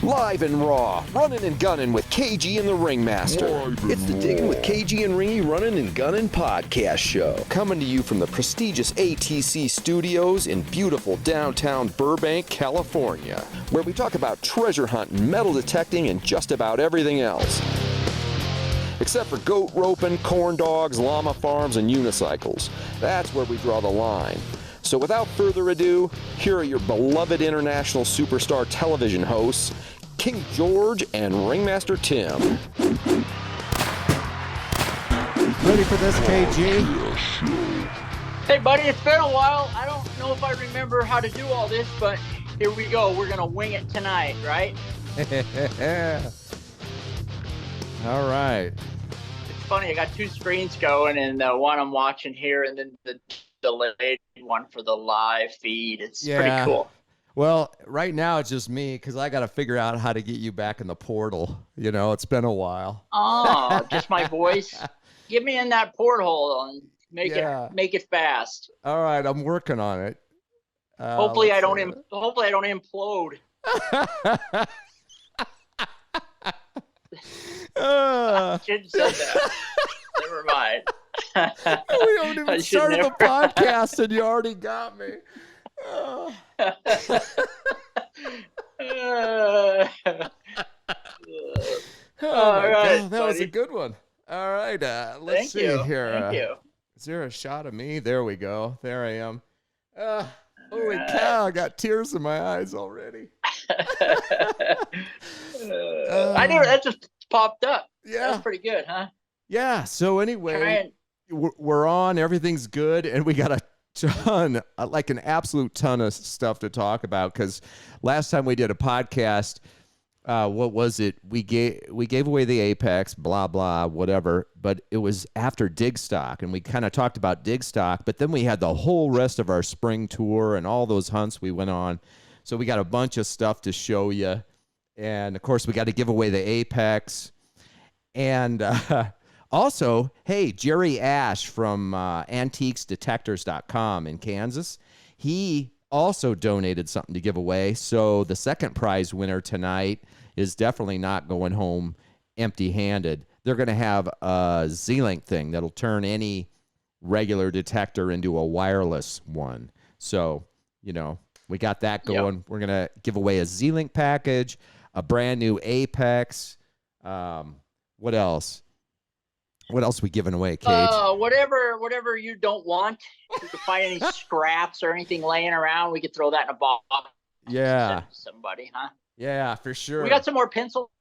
Live and raw, running and gunning with KG and the Ringmaster. It's the Diggin with KG and Ringy Runnin Gunnin Podcast Show. Coming to you from the prestigious ATC studios in beautiful downtown Burbank, California, where we talk about treasure hunting, metal detecting, and just about everything else. Except for goat roping, corn dogs, llama farms, and unicycles. That's where we draw the line. So without further ado, here are your beloved international superstar television hosts, King George and Ringmaster Tim. Ready for this, KG? Hey, buddy, it's been a while. I don't know if I remember how to do all this, but here we go. We're going to wing it tonight, right? All right. It's funny. I got two screens going, and the one I'm watching here, and then the delayed one for the live feed. It's pretty cool. Well, right now it's just me because I got to figure out how to get you back in the portal. You know, it's been a while. Oh, just my voice. Get me in that porthole and make it fast. All right, I'm working on it. Hopefully I don't implode. I shouldn't have said that. Never mind. We haven't even started the podcast and you already got me. All right, God, that was a good one. All right, let's see here. Thank you. Is there a shot of me? There we go. There I am. Holy cow, I got tears in my eyes already. I knew that just popped up. Yeah. That's pretty good, huh? Yeah, so anyway, we're on. Everything's good, and we got a ton, like an absolute ton of stuff to talk about because last time we did a podcast, what was it? We gave away the Apex, blah, blah, whatever, but it was after Dig Stock, and we kind of talked about Dig Stock, but then we had the whole rest of our spring tour and all those hunts we went on, so we got a bunch of stuff to show you, and of course, we got to give away the Apex, and also, hey, Jerry Ash from antiquesdetectors.com in Kansas, he also donated something to give away. So the second prize winner tonight is definitely not going home empty-handed. They're going to have a Z-Link thing that'll turn any regular detector into a wireless one. So, you know, we got that going. Yep. We're going to give away a Z-Link package, a brand new Apex. What else? What else we giving away, Cage? Whatever you don't want. If you can find any scraps or anything laying around, we could throw that in a box. Yeah. Somebody, huh? Yeah, for sure. We got some more pencils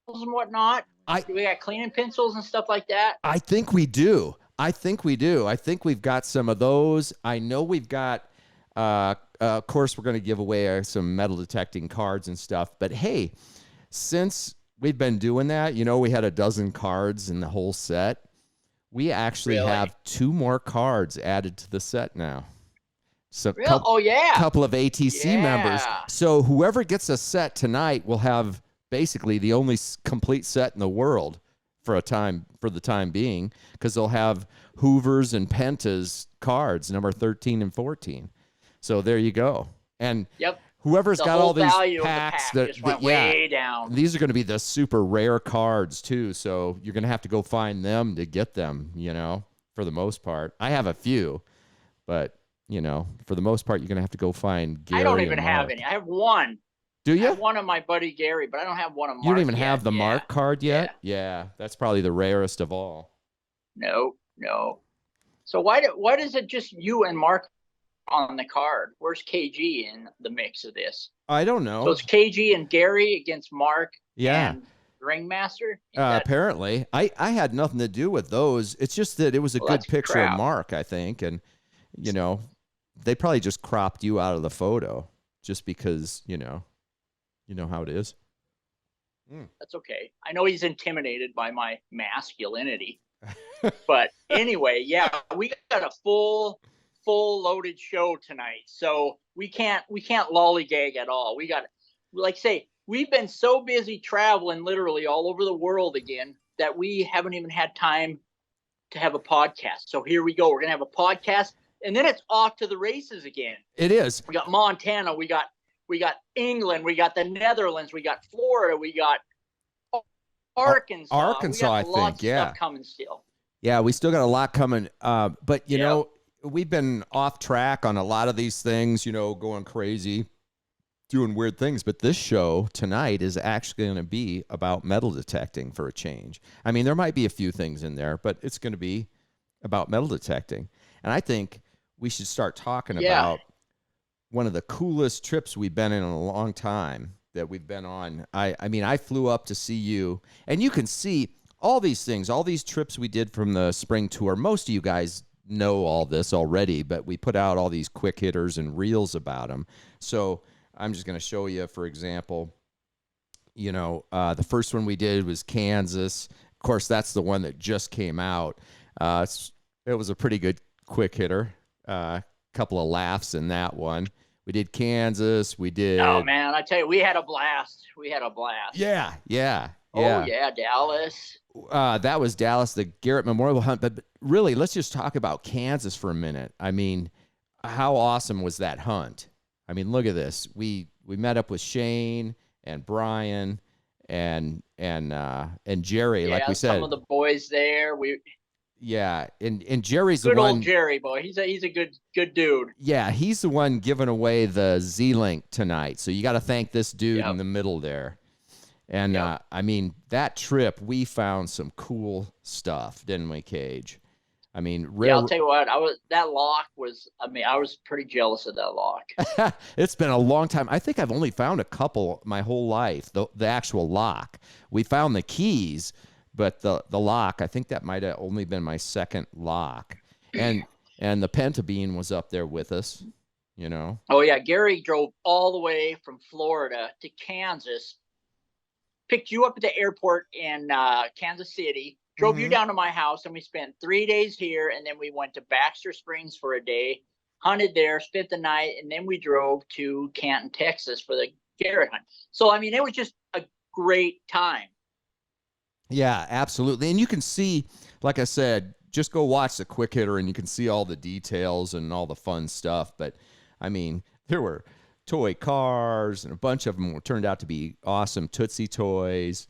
and whatnot. We got cleaning pencils and stuff like that. I think we do. I think we've got some of those. I know we've got, of course, we're going to give away some metal detecting cards and stuff. But hey, since we've been doing that, you know, we had a dozen cards in the whole set. We actually have 2 more cards added to the set now. So couple of ATC members. So whoever gets a set tonight will have basically the only complete set in the world for the time being, because they'll have Hoovers and Pentas cards, number 13 and 14. So there you go. And whoever's got all these packs, way down. These are going to be the super rare cards too. So you're going to have to go find them to get them, you know, for the most part. I have a few, but you know, for the most part, you're going to have to go find Gary. I don't even have any. I have one. Do you? I have one of my buddy Gary, but I don't have one of Mark. You don't even have the Mark card yet? Yeah, that's probably the rarest of all. No. So why does it just you and Mark on the card? Where's KG in the mix of this? I don't know. So it's KG and Gary against Mark. Yeah. And Ringmaster. Apparently, I had nothing to do with those. It's just that it was a good picture of Mark, I think, and you know, they probably just cropped you out of the photo just because you know how it is. That's okay. I know he's intimidated by my masculinity, but anyway, we got a full loaded show tonight, so we can't lollygag at all. We got, like say, we've been so busy traveling literally all over the world again that we haven't even had time to have a podcast. So here we go. We're gonna have a podcast, and then it's off to the races again. It is. We got Montana. We got we got England, we got the Netherlands, we got Florida, we got Arkansas. Arkansas, we got I think, yeah. Stuff coming still. Yeah, we still got a lot coming. But, you know, we've been off track on a lot of these things, you know, going crazy, doing weird things. But this show tonight is actually going to be about metal detecting for a change. I mean, there might be a few things in there, but it's going to be about metal detecting. And I think we should start talking about one of the coolest trips we've been in a long time that we've been on. I mean, I flew up to see you, and you can see all these things, all these trips we did from the spring tour. Most of you guys know all this already, but we put out all these quick hitters and reels about them. So I'm just going to show you, for example, you know, the first one we did was Kansas. Of course, that's the one that just came out. It was a pretty good quick hitter. Couple of laughs in that one. We did Kansas. We did. Oh man, I tell you, we had a blast. Yeah. Oh yeah, Dallas. That was Dallas, the Garrett Memorial Hunt. But really, let's just talk about Kansas for a minute. I mean, how awesome was that hunt? I mean, look at this. We met up with Shane and Brian and Jerry, like we said. Some of the boys there. And Jerry's the one. Good old Jerry boy. He's a good dude. Yeah, he's the one giving away the Z-Link tonight. So you got to thank this dude in the middle there. And I mean, that trip we found some cool stuff, didn't we, Cage? I mean, I'll tell you what. I was pretty jealous of that lock. It's been a long time. I think I've only found a couple my whole life. The actual lock. We found the keys. But the lock, I think that might have only been my second lock. And the Pentabean was up there with us, you know. Oh, yeah. Gary drove all the way from Florida to Kansas, picked you up at the airport in Kansas City, drove you down to my house, and we spent 3 days here, and then we went to Baxter Springs for a day, hunted there, spent the night, and then we drove to Canton, Texas for the Garrett hunt. So, I mean, it was just a great time. Yeah, absolutely. And you can see, like I said, just go watch the quick hitter and you can see all the details and all the fun stuff. But, I mean, there were toy cars and a bunch of them turned out to be awesome Tootsie toys.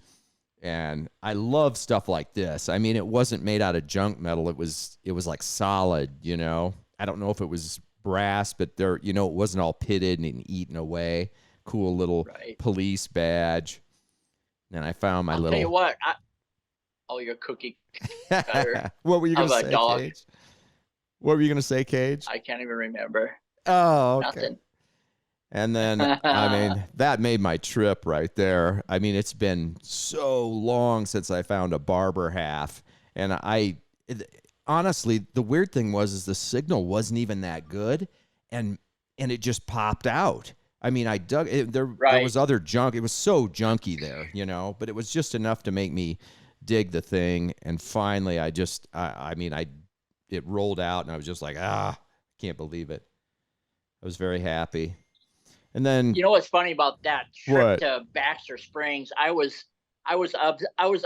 And I love stuff like this. I mean, it wasn't made out of junk metal. It was like solid, you know. I don't know if it was brass, but there, you know, it wasn't all pitted and eaten away. Cool little police badge. And I found my little. I'll tell you what. Your cookie cutter. What were you going to say, dog? Cage? What were you going to say, Cage? I can't even remember. Oh, okay. Nothing. And then, I mean, that made my trip right there. I mean, it's been so long since I found a barber half. And honestly, the weird thing is the signal wasn't even that good. And it just popped out. I mean, I dug it. There was other junk. It was so junky there, you know, but it was just enough to make me dig the thing. And finally, it rolled out and I was just like, can't believe it. I was very happy. And then, you know what's funny about that trip to Baxter Springs? I was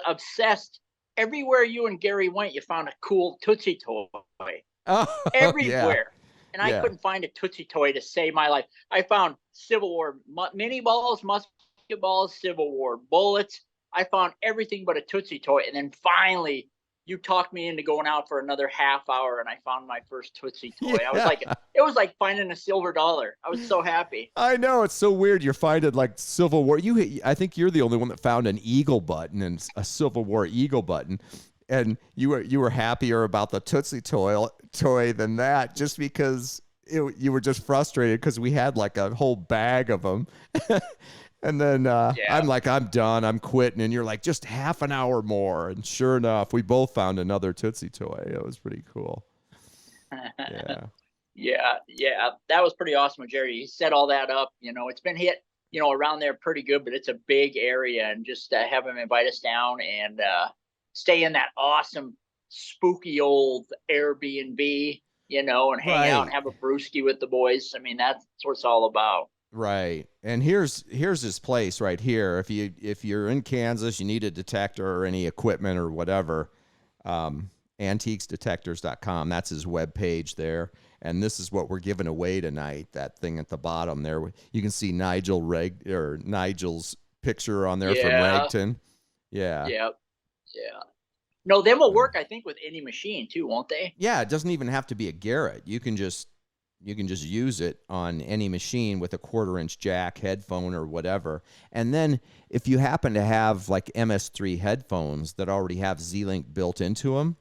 obsessed. Everywhere you and Gary went, you found a cool Tootsie toy. Everywhere. Yeah. And I couldn't find a Tootsie toy to save my life. I found Civil War mini balls, musket balls, Civil War bullets. I found everything but a Tootsie toy. And then finally, you talked me into going out for another half hour, and I found my first Tootsie toy. I was like, it was like finding a silver dollar. I was so happy. I know, it's so weird. You're finding like Civil War. I think you're the only one that found an eagle button and a Civil War eagle button, and you were happier about the Tootsie toy than that, just because you were just frustrated because we had like a whole bag of them. And then I'm like, I'm done. I'm quitting. And you're like, just half an hour more. And sure enough, we both found another Tootsie toy. It was pretty cool. Yeah. That was pretty awesome with Jerry. He set all that up. You know, it's been hit, you know, around there pretty good, but it's a big area. And just have him invite us down and stay in that awesome, spooky old Airbnb, you know, and hang out and have a brewski with the boys. I mean, that's what it's all about. Right. And here's his place right here. If you're in Kansas, you need a detector or any equipment or whatever, and antiquesdetectors.com. That's his webpage there. And this is what we're giving away tonight. That thing at the bottom there. You can see Nigel's picture on there from Ragton. Yeah. Yep. Yeah. No, them will work, I think, with any machine too, won't they? Yeah, it doesn't even have to be a Garrett. You can just use it on any machine with a 1/4-inch jack, headphone, or whatever. And then if you happen to have like MS3 headphones that already have Z-Link built into them,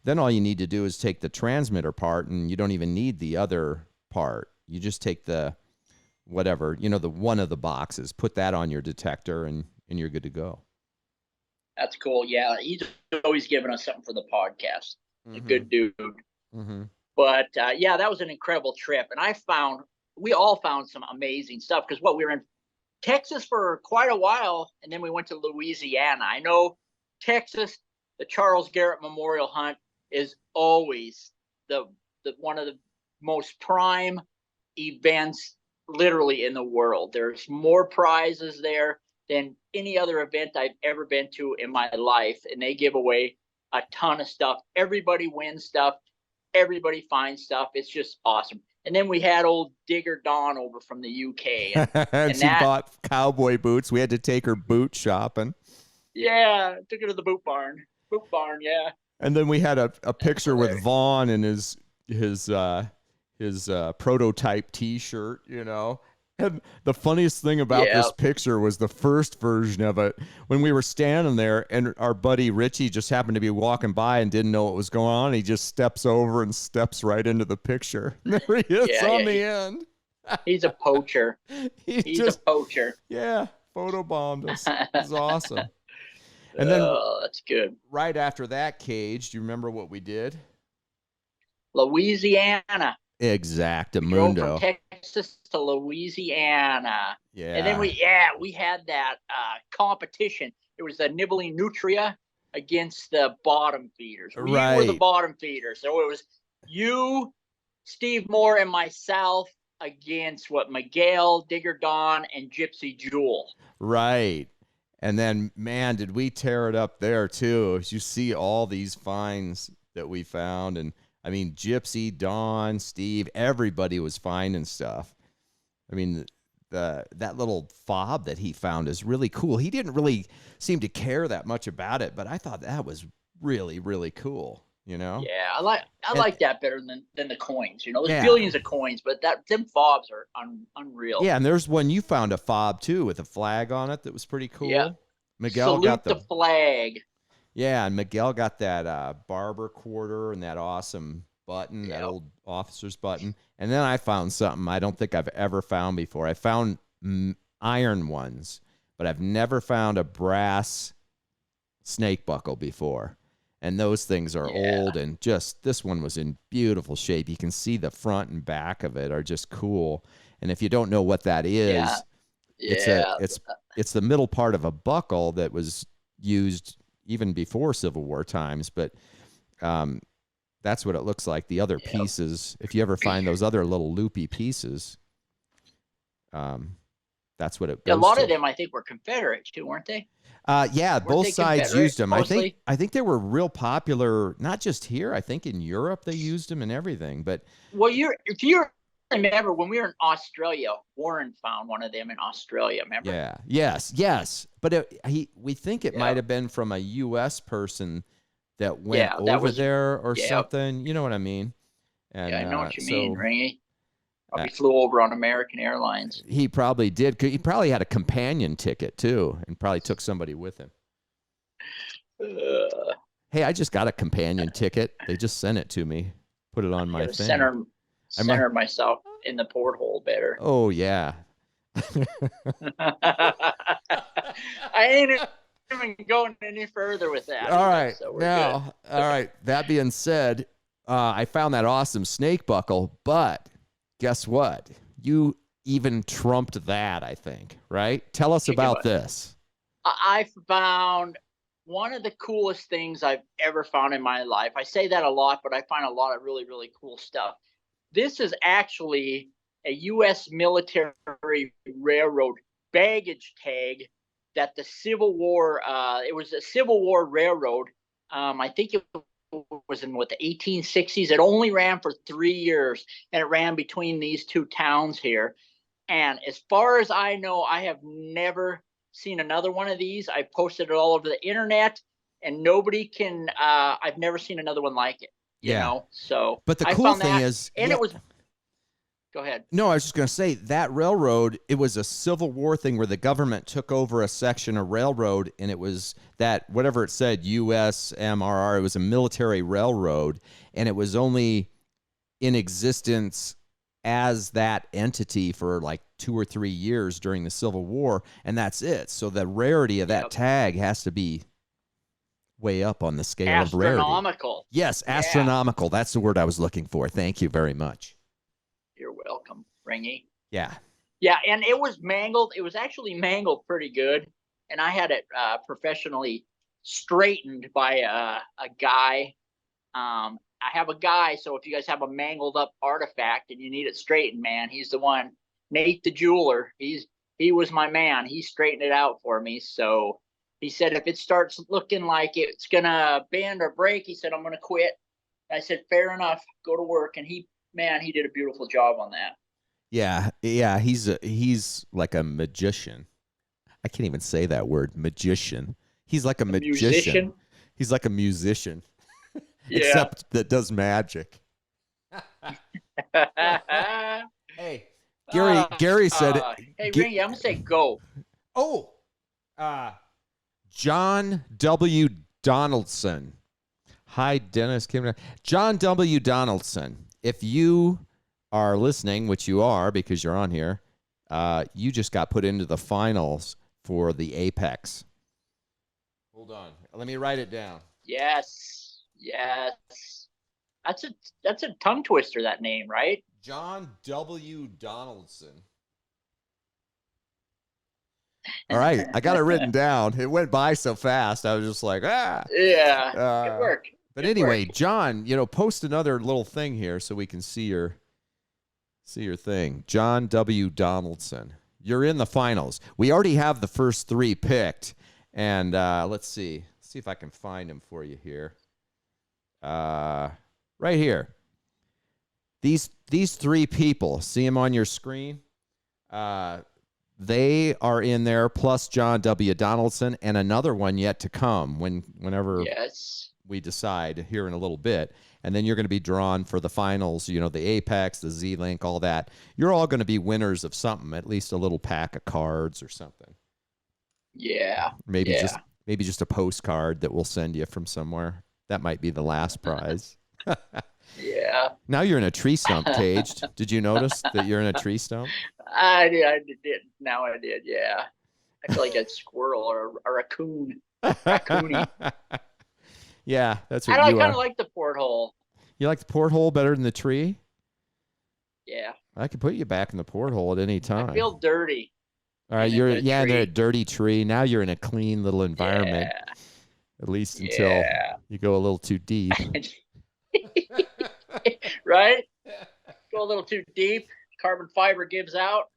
then all you need to do is take the transmitter part, and you don't even need the other part. You just take the whatever, the one of the boxes, put that on your detector, and you're good to go. That's cool. Yeah, he's always giving us something for the podcast. A good dude. Mm-hmm. But yeah, that was an incredible trip, and we all found some amazing stuff because we were in Texas for quite a while, and then we went to Louisiana. I know Texas, the Charles Garrett Memorial Hunt is always the one of the most prime events literally in the world. There's more prizes there than any other event I've ever been to in my life, and they give away a ton of stuff. Everybody wins stuff. Everybody finds stuff. It's just awesome. And then we had old Digger Dawn over from the UK. And she bought cowboy boots. We had to take her boot shopping. Yeah, took her to the boot barn. Yeah. And then we had a picture with Vaughn in his prototype T-shirt, And the funniest thing about this picture was the first version of it when we were standing there, and our buddy Richie just happened to be walking by and didn't know what was going on. He just steps over and steps right into the picture. There he is on the end. He's a poacher. He's a poacher. Yeah, photobombed us. It was awesome. And then that's good. Right after that, Cage, do you remember what we did? Louisiana. Exactamundo. Drove from Texas to Louisiana. Yeah. And then we had that competition. It was the nibbling nutria against the bottom feeders. We were the bottom feeders. So it was you, Steve Moore, and myself against Miguel, Digger Dawn, and Gypsy Jewel. Right. And then, man, did we tear it up there, too. As you see all these finds that we found. And, I mean, Gypsy, Dawn, Steve, everybody was finding stuff. I mean, that little fob that he found is really cool. He didn't really seem to care that much about it, but I thought that was really, really cool, Yeah, I like that better than the coins. There's billions of coins, but them fobs are unreal. Yeah, and there's one you found, a fob too with a flag on it that was pretty cool. Yeah, Miguel salute got the flag. Yeah, and Miguel got that barber quarter and that awesome button, that old officer's button. And then I found something I don't think I've ever found before. I found iron ones, but I've never found a brass snake buckle before. And those things are old, and just this one was in beautiful shape. You can see the front and back of it are just cool. And if you don't know what that is, it's the middle part of a buckle that was used even before Civil War times. But that's what it looks like. The other pieces, if you ever find those other little loopy pieces, that's what it goes A lot to. of them, I think, were Confederate too, weren't they? Both sides used them. Mostly? I think they were real popular, not just here. I think in Europe they used them and everything. But if you remember when we were in Australia, Warren found one of them in Australia. Remember? Yeah. Yes. But we think it might have been from a U.S. person that went over there or something. You know what I mean? And, I know what you mean, Ringy. He flew over on American Airlines. He probably did. He probably had a companion ticket, too, and probably took somebody with him. Hey, I just got a companion ticket. They just sent it to me. Put it on my thing. Center myself in the porthole better. Oh, yeah. I ain't even going any further with that. All right. So all right. That being said, I found that awesome snake buckle, but guess what? You even trumped that, I think, right? Tell us about this. I found one of the coolest things I've ever found in my life. I say that a lot, but I find a lot of really, really cool stuff. This is actually a U.S. military railroad baggage tag that the Civil War, it was a Civil War railroad. I think it was in the 1860s. It only ran for 3 years, and it ran between these two towns here. And as far as I know, I have never seen another one of these. I posted it all over the internet, and nobody can. I've never seen another one like it. You know, so. But the I cool found thing that, is, and it was. Go ahead. No, I was just going to say that railroad, it was a Civil War thing where the government took over a section of railroad, and it was that, whatever it said, USMRR, it was a military railroad, and it was only in existence as that entity for like 2 or 3 years during the Civil War, and that's it. So the rarity of that tag has to be way up on the scale of rarity. Astronomical. Yes, astronomical. That's the word I was looking for. Thank you very much. You're welcome, Ringy. Yeah. Yeah, and it was mangled. It was actually mangled pretty good, and I had it professionally straightened by a guy. I have a guy, so if you guys have a mangled up artifact and you need it straightened, man, he's the one. Nate the jeweler. He was my man. He straightened it out for me. So he said if it starts looking like it's gonna bend or break, he said I'm gonna quit. I said fair enough. Go to work, and he did a beautiful job on that. Yeah, he's like a magician. I can't even say that word, magician. He's like a magician. Musician? He's like a musician, Yeah. except that does magic. Hey, Gary said it. Hey, Ringy, I'm gonna say go. Oh, John W. Donaldson. Hi, Dennis. John W. Donaldson. If you are listening, which you are because you're on here, you just got put into the finals for the Apex. Hold on. Let me write it down. Yes. That's a tongue twister, that name, right? John W. Donaldson. All right. I got it written down. It went by so fast. I was just like, Yeah. Good work. But anyway, John, post another little thing here so we can see your thing. John W. Donaldson. You're in the finals. We already have the first 3 picked. And let's see. See if I can find him for you here. Right here. These 3 people, see them on your screen? They are in there, plus John W. Donaldson, and another one yet to come whenever we decide here in a little bit. And then you're going to be drawn for the finals, the Apex, the Z-Link, all that. You're all going to be winners of something, at least a little pack of cards or something. Yeah. Maybe just a postcard that we'll send you from somewhere. That might be the last prize. Yeah. Now you're in a tree stump, Caged. Did you notice that you're in a tree stump? I did. Now I did, yeah. I feel like a squirrel or a raccoon. Raccoony. Yeah, that's what I you kind are. of like the porthole. You like the porthole better than the tree? Yeah. I could put you back in the porthole at any time. I feel dirty. All right, you're in a dirty tree. Now you're in a clean little environment. Yeah. At least until you go a little too deep. Right? Go a little too deep. Carbon fiber gives out.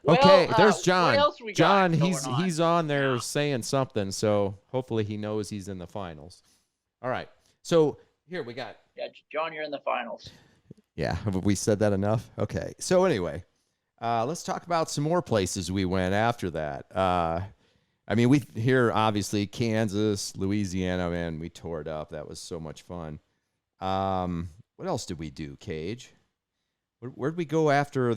Okay, well, there's John. What else we John, got he's on there saying something, so hopefully he knows he's in the finals. All right. So here we got. Yeah, John, you're in the finals. Yeah, have we said that enough? Okay. So anyway, let's talk about some more places we went after that. We here obviously Kansas, Louisiana, man, we tore it up. That was so much fun. What else did we do, Cage? Where'd we go after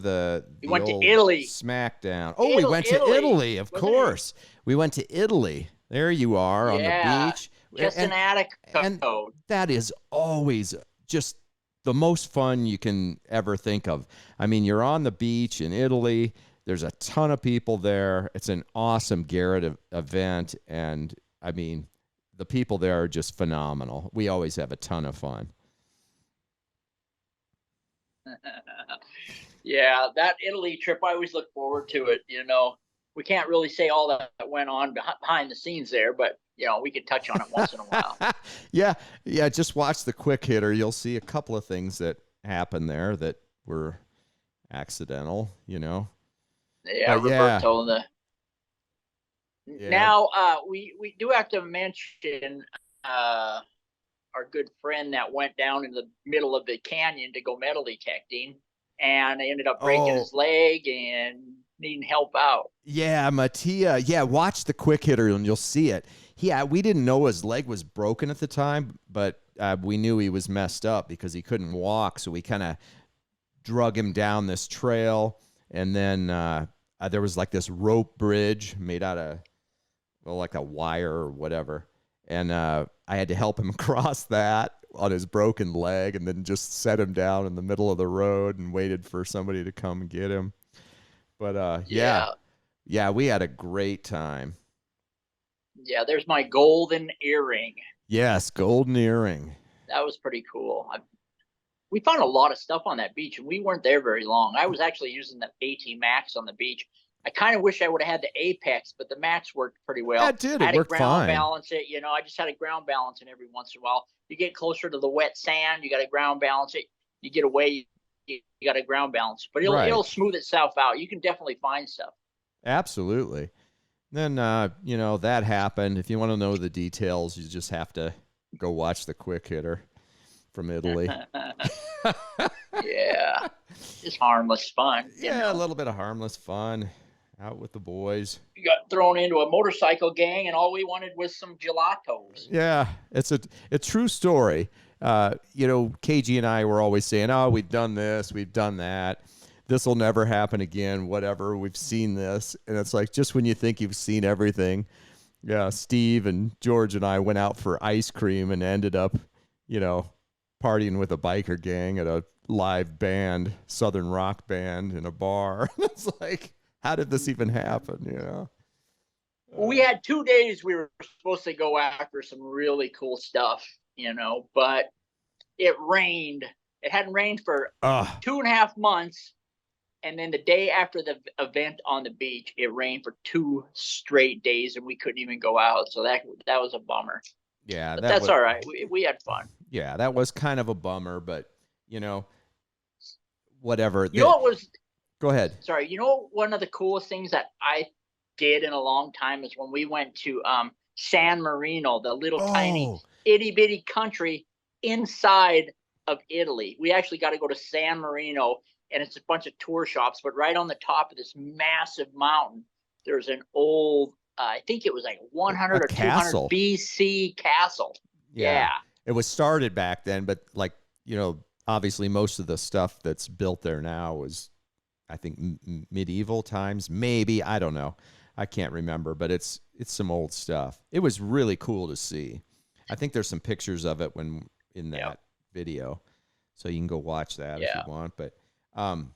we went to Italy. SmackDown? Oh, we went to Italy, of course. We went to Italy. There you are on the beach. Just an attic code. And that is always just the most fun you can ever think of. I mean, you're on the beach in Italy. There's a ton of people there. It's an awesome Garrett event. And, I mean, the people there are just phenomenal. We always have a ton of fun. Yeah, that Italy trip, I always look forward to it. We can't really say all that went on behind the scenes there, but we could touch on it once in a while. Yeah. Just watch the quick hitter. You'll see a couple of things that happened there that were accidental. Yeah, Roberto and the. Yeah. Now we do have to mention our good friend that went down in the middle of the canyon to go metal detecting, and ended up breaking his leg and needing help out. Yeah, Mattia. Yeah, watch the quick hitter and you'll see it. We didn't know his leg was broken at the time, but we knew he was messed up because he couldn't walk. So we kind of drug him down this trail, and then there was like this rope bridge made out of, well, like a wire or whatever. And I had to help him cross that on his broken leg, and then just set him down in the middle of the road and waited for somebody to come and get him. But yeah, we had a great time. Yeah, there's my golden earring. Yes, golden earring. That was pretty cool. We found a lot of stuff on that beach, and we weren't there very long. I was actually using the AT Max on the beach. I kind of wish I would have had the Apex, but the Max worked pretty well. Yeah, it did. I had It worked to ground fine. balance it. I just had to ground balance it every once in a while. You get closer to the wet sand, you got to ground balance it. You get away, you got to ground balance. But it'll smooth itself out. You can definitely find stuff. Absolutely. Then, that happened. If you want to know the details, you just have to go watch the quick hitter from Italy. Yeah. Just harmless fun. Yeah, a little bit of harmless fun out with the boys. We got thrown into a motorcycle gang, and all we wanted was some gelatos. Yeah, it's a true story. KG and I were always saying, oh, we've done this, we've done that. This will never happen again, whatever. We've seen this. And it's like, just when you think you've seen everything, yeah, Steve and George and I went out for ice cream and ended up, partying with a biker gang at a live band, Southern rock band in a bar. It's like, how did this even happen, We had 2 days we were supposed to go after some really cool stuff, but it rained. It hadn't rained for 2.5 months. And then the day after the event on the beach, it rained for 2 straight days, and we couldn't even go out. So that was a bummer. Yeah, but that's all right. We had fun. Yeah, that was kind of a bummer, but whatever. What was? Go ahead. Sorry. One of the coolest things that I did in a long time is when we went to San Marino, the little tiny itty bitty country inside of Italy. We actually got to go to San Marino. And it's a bunch of tour shops, but right on the top of this massive mountain, there's an old, I think it was like 100 or 200 BC castle. Yeah. It was started back then, but obviously most of the stuff that's built there now was, I think, medieval times. Maybe, I don't know. I can't remember, but it's some old stuff. It was really cool to see. I think there's some pictures of it in that video, so you can go watch that if you want. But and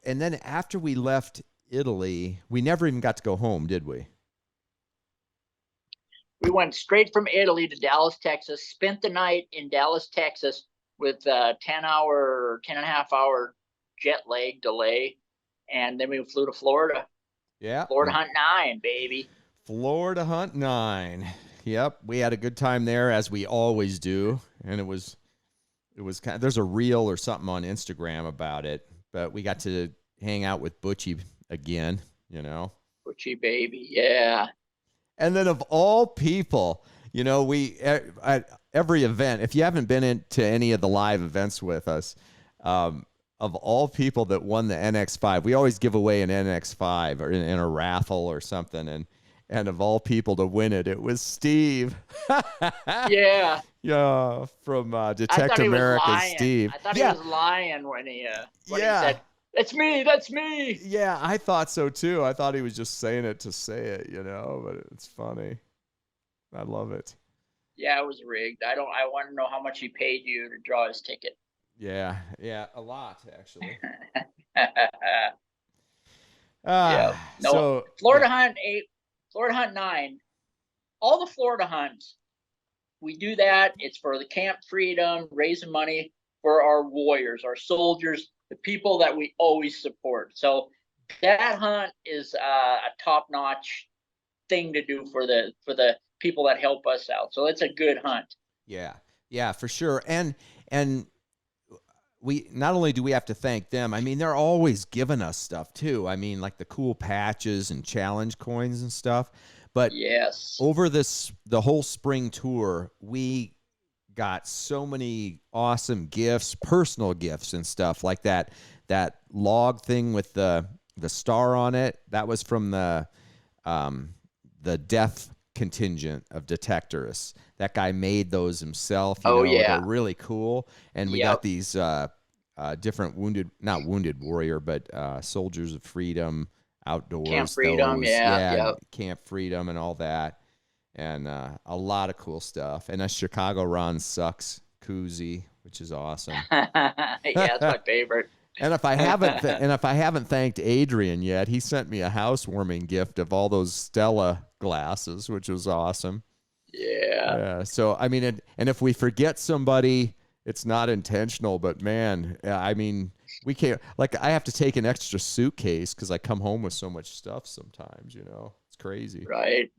then after we left Italy, we never even got to go home, did we? We went straight from Italy to Dallas, Texas, spent the night in Dallas, Texas with a 10.5 hour jet lag delay. And then we flew to Florida. Yeah. Florida Hunt 9, baby. Florida Hunt 9. Yep. We had a good time there, as we always do. And it was kind of, there's a reel or something on Instagram about it, but we got to hang out with Butchie again, Butchie, baby. Yeah. And then of all people, we at every event, if you haven't been into any of the live events with us, of all people that won the NX5, we always give away an NX5 or in a raffle or something. And of all people to win it, it was Steve. Yeah. Yeah, from Detect America's Steve. I thought he was lying when he said, "That's me, that's me." Yeah, I thought so too. I thought he was just saying it to say it, but it's funny. I love it. Yeah, it was rigged. I want to know how much he paid you to draw his ticket. Yeah, a lot actually. Yeah. No, so Florida Hunt 8, Florida Hunt 9, all the Florida hunts. We do that. It's for the Camp Freedom, raising money for our warriors, our soldiers, the people that we always support. So that hunt is a top-notch thing to do for the people that help us out. So it's a good hunt. Yeah, for sure. And we not only do we have to thank them, I mean, they're always giving us stuff too. I mean, like the cool patches and challenge coins and stuff. But yes, over the whole spring tour, we got so many awesome gifts, personal gifts and stuff like that. That log thing with the star on it, that was from the death contingent of detectorists. That guy made those himself. They're really cool. And we got these different not wounded warrior, but soldiers of freedom outdoors. Camp Freedom, Camp Freedom and all that. And a lot of cool stuff. And a Chicago Ron Sucks koozie, which is awesome. Yeah, it's my favorite. And if I haven't thanked Adrian yet, he sent me a housewarming gift of all those Stella glasses, which was awesome. Yeah. So I mean, and if we forget somebody, it's not intentional, but man, I mean, we can't. Like, I have to take an extra suitcase because I come home with so much stuff sometimes. It's crazy. Right.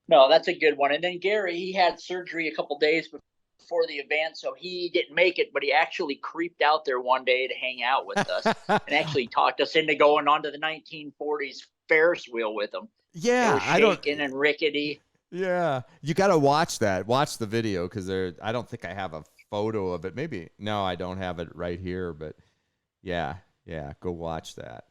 No, that's a good one. And then Gary, he had surgery a couple days before the event, so he didn't make it, but he actually creeped out there one day to hang out with us and actually talked us into going onto the 1940s Ferris wheel with him. Yeah, I don't shaking and rickety. Yeah, you got to watch that. Watch the video because I don't think I have a photo of it. Maybe no, I don't have it right here, but yeah, go watch that.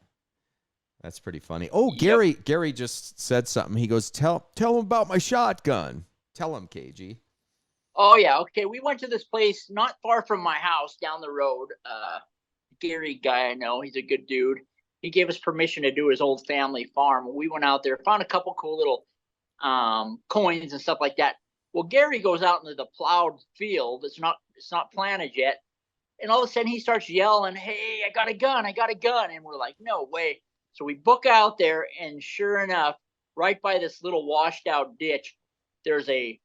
That's pretty funny. Oh, Gary just said something. He goes, tell him about my shotgun. Tell him, KG. Oh, yeah. Okay. We went to this place not far from my house down the road. Gary guy I know, he's a good dude. He gave us permission to do his old family farm. We went out there, found a couple cool little coins and stuff like that. Well, Gary goes out into the plowed field. It's not planted yet. And all of a sudden he starts yelling, "Hey, I got a gun. And we're like, no way. So we book out there, and sure enough, right by this little washed out ditch, there's a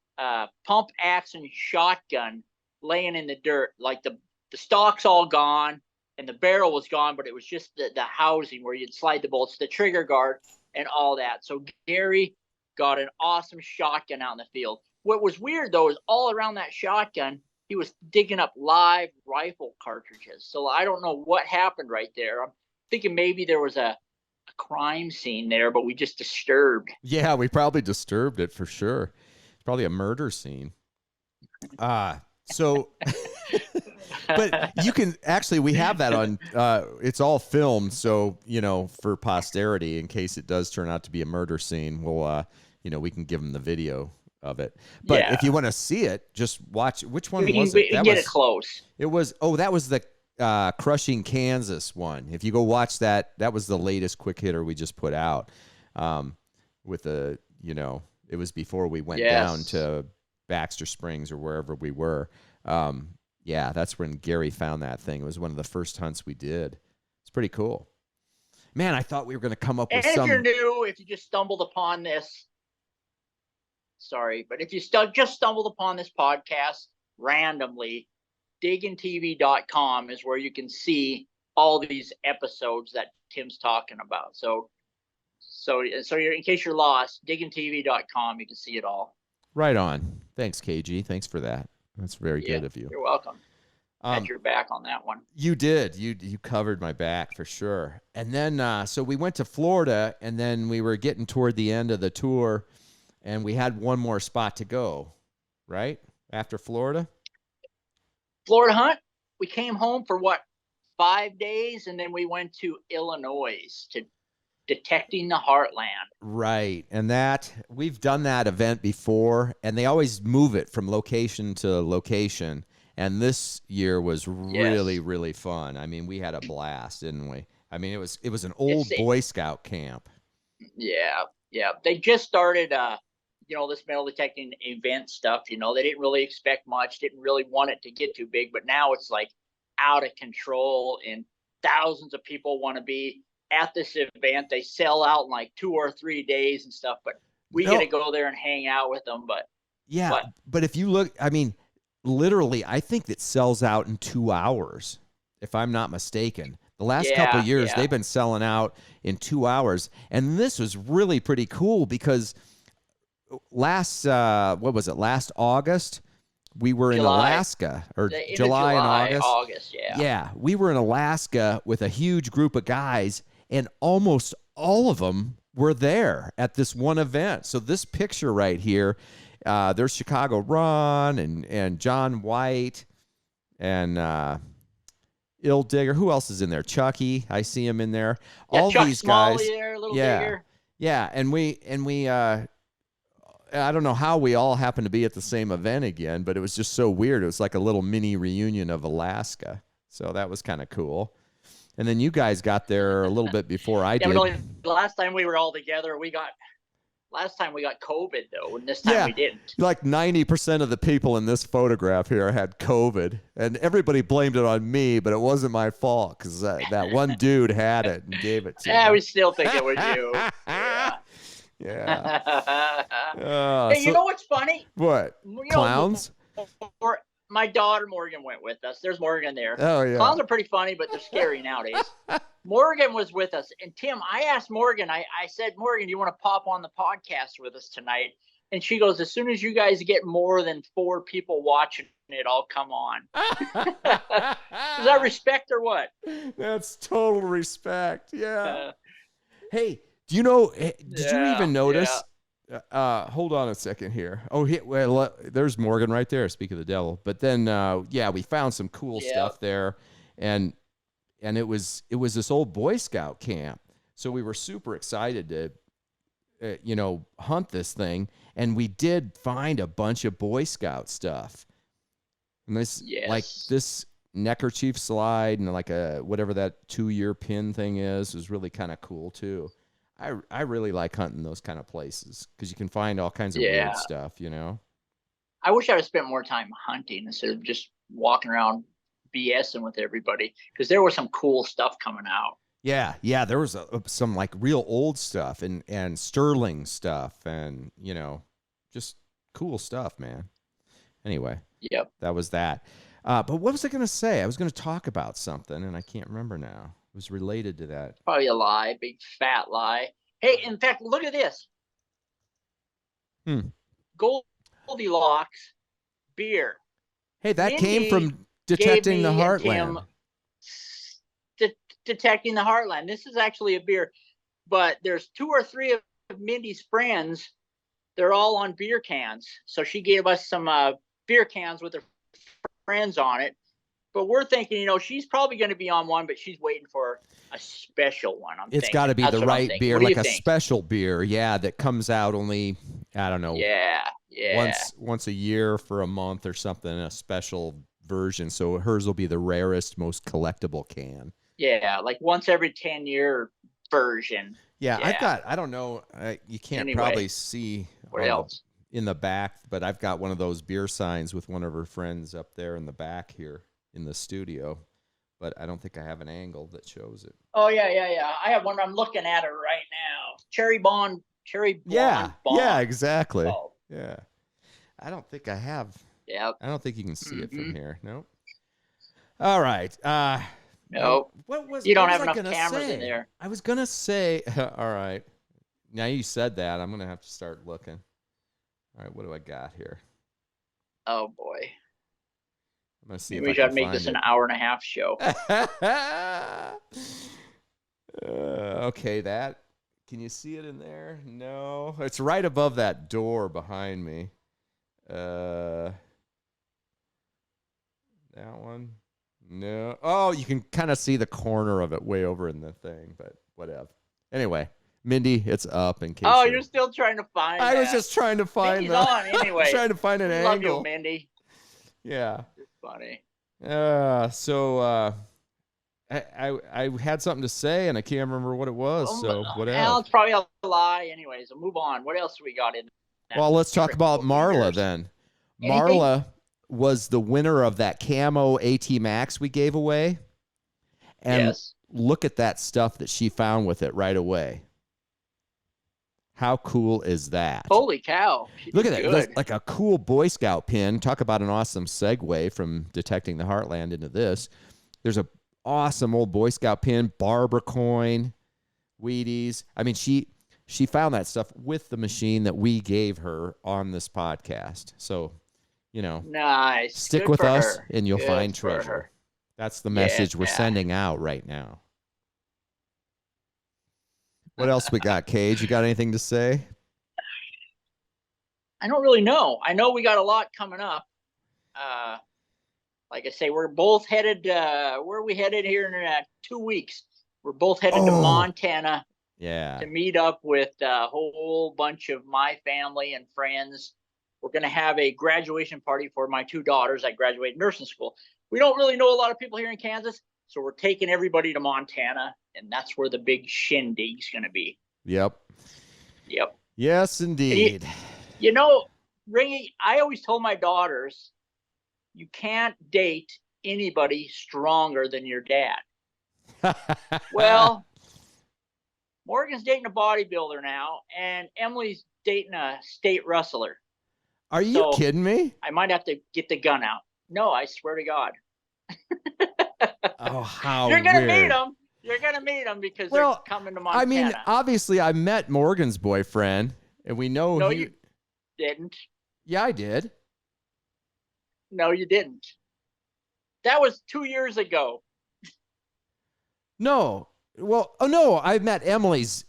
pump action shotgun laying in the dirt. Like the stock's all gone and the barrel was gone, but it was just the housing where you'd slide the bolts, the trigger guard and all that. So Gary got an awesome shotgun out in the field. What was weird though is all around that shotgun, he was digging up live rifle cartridges. So I don't know what happened right there. I'm thinking maybe there was a crime scene there, but we just disturbed. Yeah, we probably disturbed it for sure. It's probably a murder scene. So, but you can actually, we have that on, it's all filmed. So, for posterity, in case it does turn out to be a murder scene, we'll, we can give them the video of it. But if you want to see it, just watch. Which one was it? We can get it close. It was, that was the Crushing Kansas one. If you go watch that, that was the latest quick hitter we just put out. With the, it was before we went down to Baxter Springs or wherever we were. That's when Gary found that thing. It was one of the first hunts we did. It's pretty cool. Man, I thought we were going to come up with some. If you're new, if you just stumbled upon this, sorry, but if you just stumbled upon this podcast randomly, diggintv.com is where you can see all these episodes that Tim's talking about. So you're, in case you're lost, diggintv.com, you can see it all. Right on. Thanks, KG. Thanks for that. That's very good of you. You're welcome. Had your back on that one. You did. You covered my back for sure. And then, so we went to Florida, and then we were getting toward the end of the tour, and we had one more spot to go, right? After Florida hunt. We came home for 5 days, and then we went to Illinois to Detecting the Heartland. Right. And we've done that event before, and they always move it from location to location. And this year was really, really fun. I mean, we had a blast, didn't we? I mean, it was an old Boy Scout camp. Yeah. They just started, this metal detecting event stuff. They didn't really expect much, didn't really want it to get too big, but now it's like out of control, and thousands of people want to be at this event. They sell out in like 2 or 3 days and stuff, but we get to go there and hang out with them. But if you look, I mean, literally, I think it sells out in 2 hours, if I'm not mistaken. The last couple of years, they've been selling out in 2 hours. And this was really pretty cool because last August, we were in Alaska, or July and August. Yeah, we were in Alaska with a huge group of guys, and almost all of them were there at this one event. So this picture right here, there's Chicago Ron and John White and Ill Digger. Who else is in there? Chucky. I see him in there. Yeah, all Chuck these Smalley guys. there, Little Yeah. Digger. Yeah, and we I don't know how we all happened to be at the same event again, but it was just so weird. It was like a little mini reunion of Alaska. So that was kind of cool. And then you guys got there a little bit before I did. But last time we were all together, last time we got COVID though, and this time we didn't. Like 90% of the people in this photograph here had COVID, and everybody blamed it on me, but it wasn't my fault because that one dude had it and gave it to me. Yeah, we still think it was you. Yeah. Hey, you know what's funny? What? Clowns? My daughter Morgan went with us. There's Morgan there. Oh, yeah. Clowns are pretty funny, but they're scary nowadays. Morgan was with us. And Tim, I asked Morgan, I said, Morgan, do you want to pop on the podcast with us tonight? And she goes, as soon as you guys get more than 4 people watching it, I'll come on. Is that respect or what? That's total respect. Yeah. Hey, do you know, did you even notice? Hold on a second here. Oh, well, there's Morgan right there. Speak of the devil. But then, we found some cool stuff there. And it was this old Boy Scout camp. So we were super excited to, hunt this thing. And we did find a bunch of Boy Scout stuff. And this, like this neckerchief slide and like whatever that 2-year pin thing is was really kind of cool too. I really like hunting those kind of places because you can find all kinds of weird stuff, I wish I would spent more time hunting instead of just walking around BSing with everybody because there was some cool stuff coming out. Yeah, there was some like real old stuff and sterling stuff and, just cool stuff, man. Anyway, that was that. But what was I going to say? I was going to talk about something and I can't remember now. It was related to that. Probably a lie, big fat lie. Hey, in fact, look at this. Goldilocks beer. Hey, that came from Detecting the Heartland. Detecting the Heartland. This is actually a beer, but there's 2 or 3 of Mindy's friends. They're all on beer cans. So she gave us some beer cans with her friends on it. But we're thinking, she's probably going to be on one, but she's waiting for a special one. It's got to be the right beer, like a special beer, that comes out only, I don't know, once a year for a month or something, a special version. So hers will be the rarest, most collectible can. Yeah, like once every 10-year version. Yeah, I don't know, you can't probably see what else in the back, but I've got one of those beer signs with one of her friends up there in the back here in the studio, but I don't think I have an angle that shows it. Oh yeah. I have one. I'm looking at it right now. Cherry Blonde. Yeah, exactly. Oh. Yeah, I don't think I have. Yeah. I don't think you can see it from here. Nope. All right. Nope. You don't have enough cameras in there. I was gonna say. All right. Now you said that, I'm gonna have to start looking. All right. What do I got here? Oh boy. I'm gonna see. Maybe we should make this an hour-and-a-half show. Okay, can you see it in there? No, it's right above that door behind me. That one? No. Oh, you can kind of see the corner of it way over in the thing, but whatever. Anyway, Mindy, it's up in case. Oh, you're still trying to find. I was just trying to find. Mindy's on anyway. I'm trying to find an angle. Love you, Mindy. Yeah. Funny. So I had something to say and I can't remember what it was. So whatever. Well, it's probably a lie anyway. So move on. What else do we got in? Well, let's talk about Marla then. Marla was the winner of that camo AT Max we gave away. And look at that stuff that she found with it right away. How cool is that? Holy cow. Look at that. That's like a cool Boy Scout pin. Talk about an awesome segue from Detecting the Heartland into this. There's a awesome old Boy Scout pin, Barbara coin, Wheaties. I mean, she found that stuff with the machine that we gave her on this podcast. So, nice. Stick with us and you'll find treasure. That's the message we're sending out right now. What else we got, Cage? You got anything to say? I don't really know. I know we got a lot coming up. Like I say, we're both headed. Where are we headed here in 2 weeks? We're both headed to Montana. Yeah. To meet up with a whole bunch of my family and friends. We're going to have a graduation party for my 2 daughters that graduate nursing school. We don't really know a lot of people here in Kansas, so we're taking everybody to Montana, and that's where the big shindig's going to be. Yep. Yes, indeed. You know, Ringy, I always told my daughters, you can't date anybody stronger than your dad. Well, Morgan's dating a bodybuilder now, and Emily's dating a state wrestler. Are you kidding me? I might have to get the gun out. No, I swear to God. Oh, how You're gonna weird. meet them. You're gonna meet them because they're coming to Montana. I mean, obviously, I met Morgan's boyfriend, and we know No, you didn't. Yeah, I did. No, you didn't. That was 2 years ago. No. Well, no, I met Emily's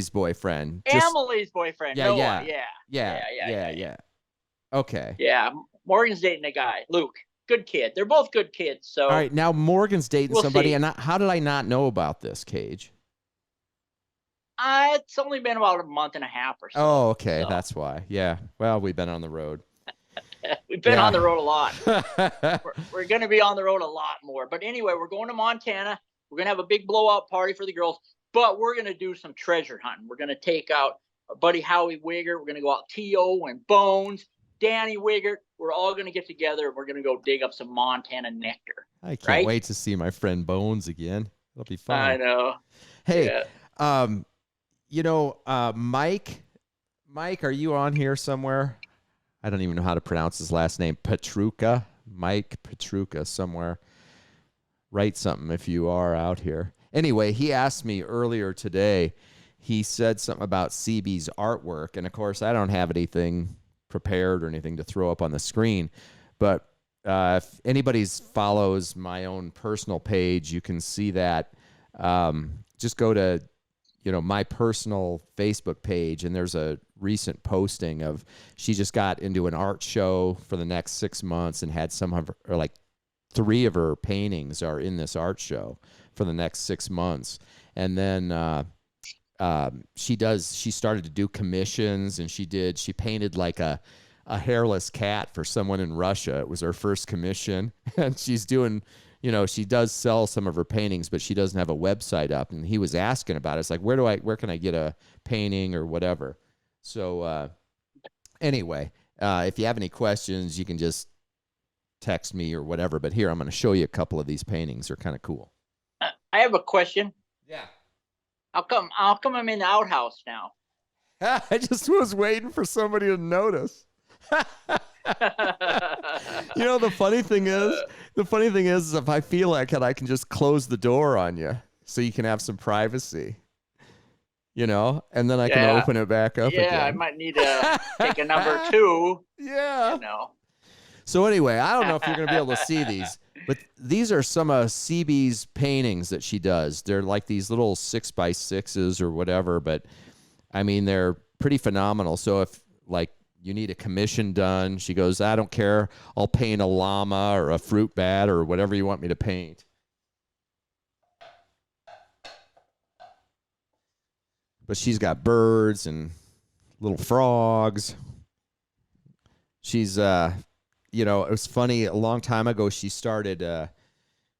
boyfriend. Emily's boyfriend. Yeah. Okay. Yeah, Morgan's dating a guy, Luke. Good kid. They're both good kids. So all right, now Morgan's dating somebody, see. and how did I not know about this, Cage? It's only been about a month and a half or so. Oh, okay, that's why. Yeah. Well, we've been on the road. We've been on the road a lot. We're going to be on the road a lot more. But anyway, we're going to Montana. We're going to have a big blowout party for the girls, but we're going to do some treasure hunting. We're going to take out our buddy Howie Wiggert. We're going to go out T.O. and Bones, Danny Wiggert. We're all going to get together, and we're going to go dig up some Montana nectar. I can't wait to see my friend Bones again. It'll be fun. I know. Hey, Mike, are you on here somewhere? I don't even know how to pronounce his last name. Petruka, Mike Petruka, somewhere. Write something if you are out here. Anyway, he asked me earlier today. He said something about CB's artwork, and of course, I don't have anything prepared or anything to throw up on the screen. But if anybody follows my own personal page, you can see that. Just go to my personal Facebook page, and there's a recent posting of she just got into an art show for the next 6 months and had some of her, or like 3 of her paintings are in this art show for the next 6 months. And then she started to do commissions, and she painted like a hairless cat for someone in Russia. It was her first commission, and she's doing, she does sell some of her paintings, but she doesn't have a website up. And he was asking about it. It's like, where can I get a painting or whatever? So anyway, if you have any questions, you can just text me or whatever. But here, I'm going to show you a couple of these paintings. They're kind of cool. I have a question. Yeah. How come I'm in the outhouse now? I just was waiting for somebody to notice. The funny thing is if I feel like it, I can just close the door on you so you can have some privacy. And then I can open it back up again. Yeah, I might need to take a number 2. Yeah. So anyway, I don't know if you're going to be able to see these, but these are some of CB's paintings that she does. They're like these little 6x6s or whatever, but I mean, they're pretty phenomenal. So if like you need a commission done, she goes, I don't care. I'll paint a llama or a fruit bat or whatever you want me to paint. But she's got birds and little frogs. She's, it was funny. A long time ago, she started,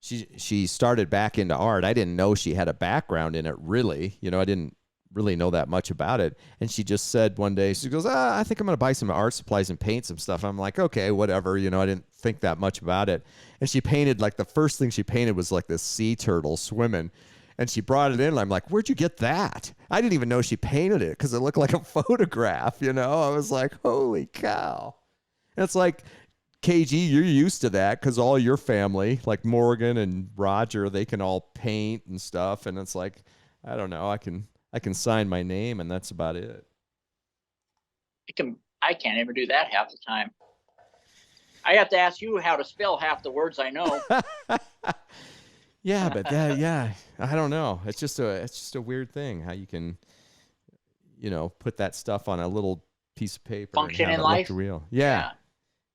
she started back into art. I didn't know she had a background in it, really. I didn't really know that much about it. And she just said one day, she goes, I think I'm going to buy some art supplies and paint some stuff. I'm like, okay, whatever. I didn't think that much about it. And she painted, like the first thing she painted was like this sea turtle swimming. And she brought it in, and I'm like, where'd you get that? I didn't even know she painted it because it looked like a photograph, I was like, holy cow. And it's like, KG, you're used to that because all your family, like Morgan and Roger, they can all paint and stuff. And it's like, I don't know, I can sign my name, and that's about it. I can't even do that half the time. I have to ask you how to spell half the words I know. Yeah, but that, I don't know. It's just a weird thing how you can, put that stuff on a little piece of paper Function and have in it life. look real. Yeah.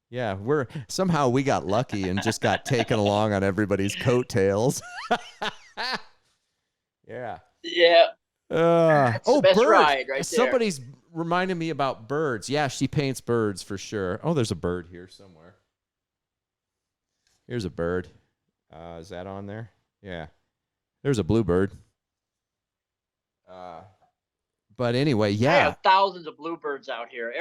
Yeah, we got lucky and just got taken along on everybody's coattails. Yeah. Yeah. That's the best birds. ride right there. Somebody's reminding me about birds. Yeah, she paints birds for sure. Oh, there's a bird here somewhere. Here's a bird. Is that on there? Yeah. There's a bluebird. But anyway, yeah. I have thousands of bluebirds out here.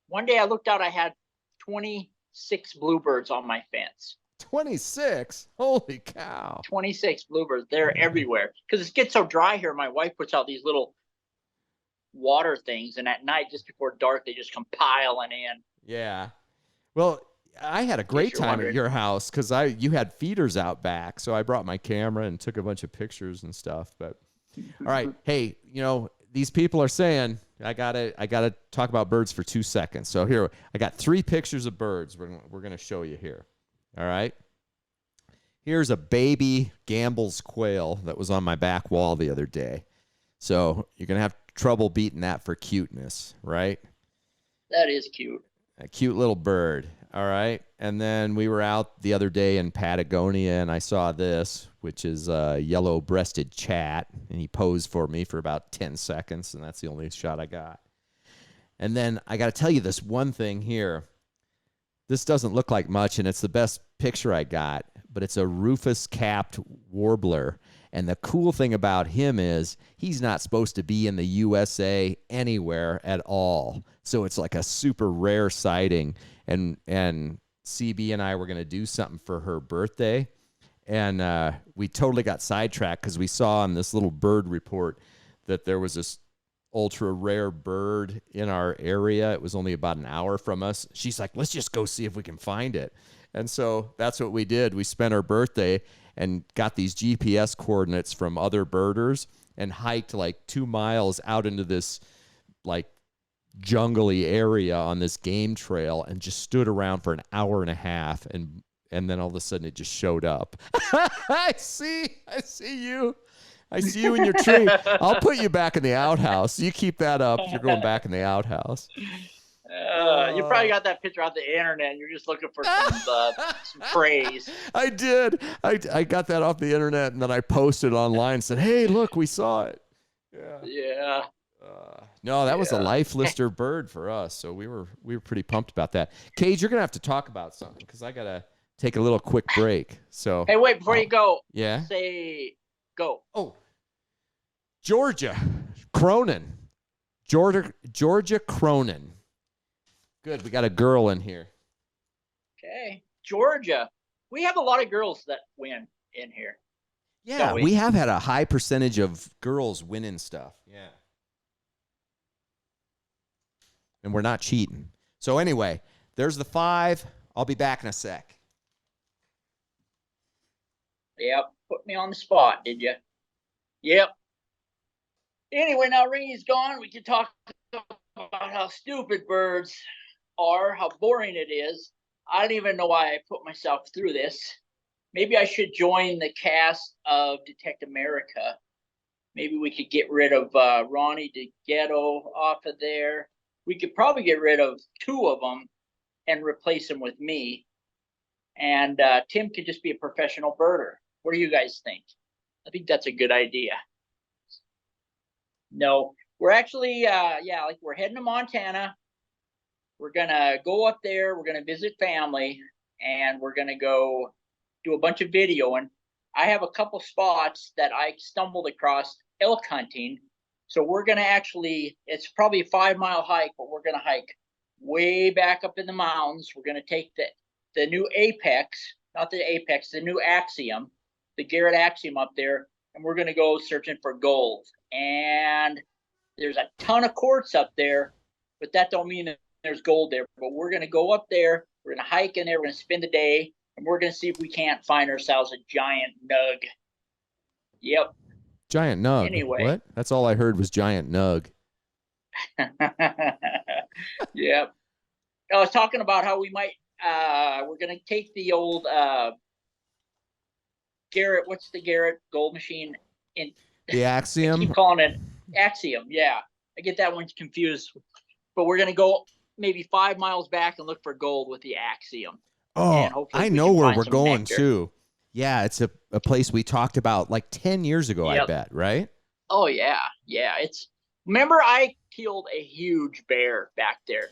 One day I looked out, I had 26 bluebirds on my fence. 26? Holy cow. 26 bluebirds. They're everywhere. Because it gets so dry here, my wife puts out these little water things, and at night, just before dark, they just come piling in. Yeah. Well, I had a great time at your house because you had feeders out back, so I brought my camera and took a bunch of pictures and stuff. But all right, hey, these people are saying I gotta talk about birds for 2 seconds. So here, I got 3 pictures of birds. We're gonna show you here. All right. Here's a baby Gamble's quail that was on my back wall the other day. So you're gonna have trouble beating that for cuteness, right? That is cute. A cute little bird. All right. And then we were out the other day in Patagonia, and I saw this, which is a yellow-breasted chat, and he posed for me for about 10 seconds, and that's the only shot I got. And then I got to tell you this one thing here. This doesn't look like much, and it's the best picture I got, but it's a rufous-capped warbler. And the cool thing about him is he's not supposed to be in the USA anywhere at all. So it's like a super rare sighting. And CB and I were going to do something for her birthday. And we totally got sidetracked because we saw on this little bird report that there was this ultra rare bird in our area. It was only about an hour from us. She's like, let's just go see if we can find it. And so that's what we did. We spent our birthday and got these GPS coordinates from other birders and hiked like 2 miles out into this like jungly area on this game trail and just stood around for an hour and a half. And then all of a sudden it just showed up. I see you. I see you in your tree. I'll put you back in the outhouse. You keep that up. You're going back in the outhouse. You probably got that picture off the internet, and you're just looking for some praise. I did. I got that off the internet, and then I posted online and said, hey, look, we saw it. Yeah. No, that was a life lister bird for us, so we were pretty pumped about that. Cage, you're going to have to talk about something because I got to take a little quick break. So hey, wait, before you go. Yeah? Say go. Oh, Georgia Cronin. Georgia Cronin. Good. We got a girl in here. Okay. Georgia. We have a lot of girls that win in here. Yeah, we have had a high percentage of girls winning stuff. Yeah. And we're not cheating. So anyway, there's the 5. I'll be back in a sec. Yep. Put me on the spot, did you? Yep. Anyway, now Ringy's gone. We can talk about how stupid birds are, how boring it is. I don't even know why I put myself through this. Maybe I should join the cast of Detect America. Maybe we could get rid of Ronnie DeGhetto off of there. We could probably get rid of 2 of them and replace them with me. And Tim could just be a professional birder. What do you guys think? I think that's a good idea. No, we're actually, we're heading to Montana. We're going to go up there. We're going to visit family, and we're going to go do a bunch of videoing. I have a couple spots that I stumbled across elk hunting. So we're going to actually, it's probably a 5-mile hike, but we're going to hike way back up in the mountains. We're going to take the new the new Axiom, the Garrett Axiom up there, and we're going to go searching for gold. And there's a ton of quartz up there, but that don't mean that there's gold there. But we're going to go up there. We're going to hike in there. We're going to spend the day, and we're going to see if we can't find ourselves a giant nug. Yep. Giant nug. Anyway. What? That's all I heard was giant nug. Yep. I was talking about how we might, we're going to take the old Garrett. What's the Garrett gold machine? The Axiom. I keep calling it Axiom. Yeah, I get that one confused. But we're gonna go maybe 5 miles back and look for gold with the Axiom. Oh, I know where we're going too. Yeah, it's a place we talked about like 10 years ago, I bet, right? Oh, yeah. Yeah. Remember I killed a huge bear back there.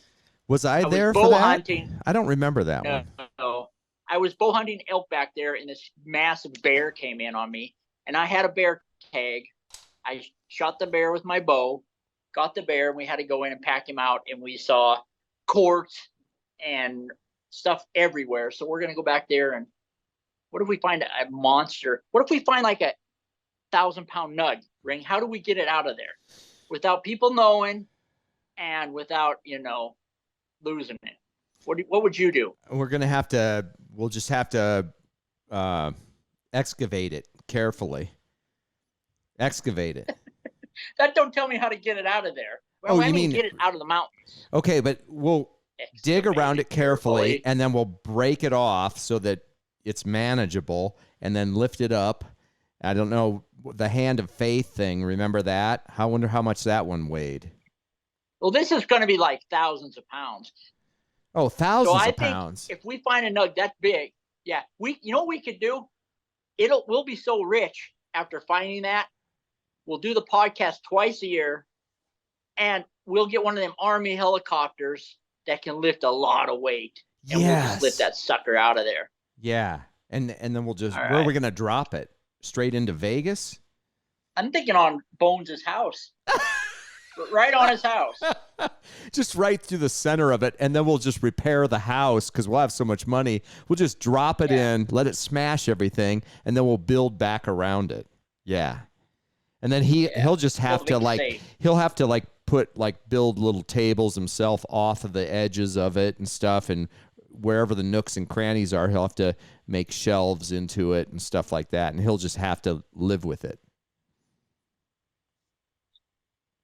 Was I there for that? Hunting. I don't remember that one. No. I was bow hunting elk back there, and this massive bear came in on me, and I had a bear tag. I shot the bear with my bow, got the bear, and we had to go in and pack him out, and we saw quartz and stuff everywhere. So we're going to go back there, and what if we find a monster? What if we find like a 1,000-pound nug ring? How do we get it out of there without people knowing and without, losing it? What would you do? We'll just have to excavate it carefully. Excavate it. That don't tell me how to get it out of there. Well, I mean get it out of the mountains. Okay, but we'll dig around it carefully, and then we'll break it off so that it's manageable, and then lift it up. I don't know, the hand of faith thing. Remember that? I wonder how much that one weighed. Well, this is going to be like thousands of pounds. Oh, thousands of pounds. If we find a nug that big, yeah, what we could do? We'll be so rich after finding that. We'll do the podcast twice a year, and we'll get one of them Army helicopters that can lift a lot of weight, and we'll just lift that sucker out of there. Yeah, and then we'll just where are we gonna drop it? Straight into Vegas? I'm thinking on Bones' house. Right on his house. Just right through the center of it, and then we'll just repair the house because we'll have so much money. We'll just drop it in, let it smash everything, and then we'll build back around it. Yeah. And then he'll just have to build little tables himself off of the edges of it and stuff, and wherever the nooks and crannies are, he'll have to make shelves into it and stuff like that, and he'll just have to live with it.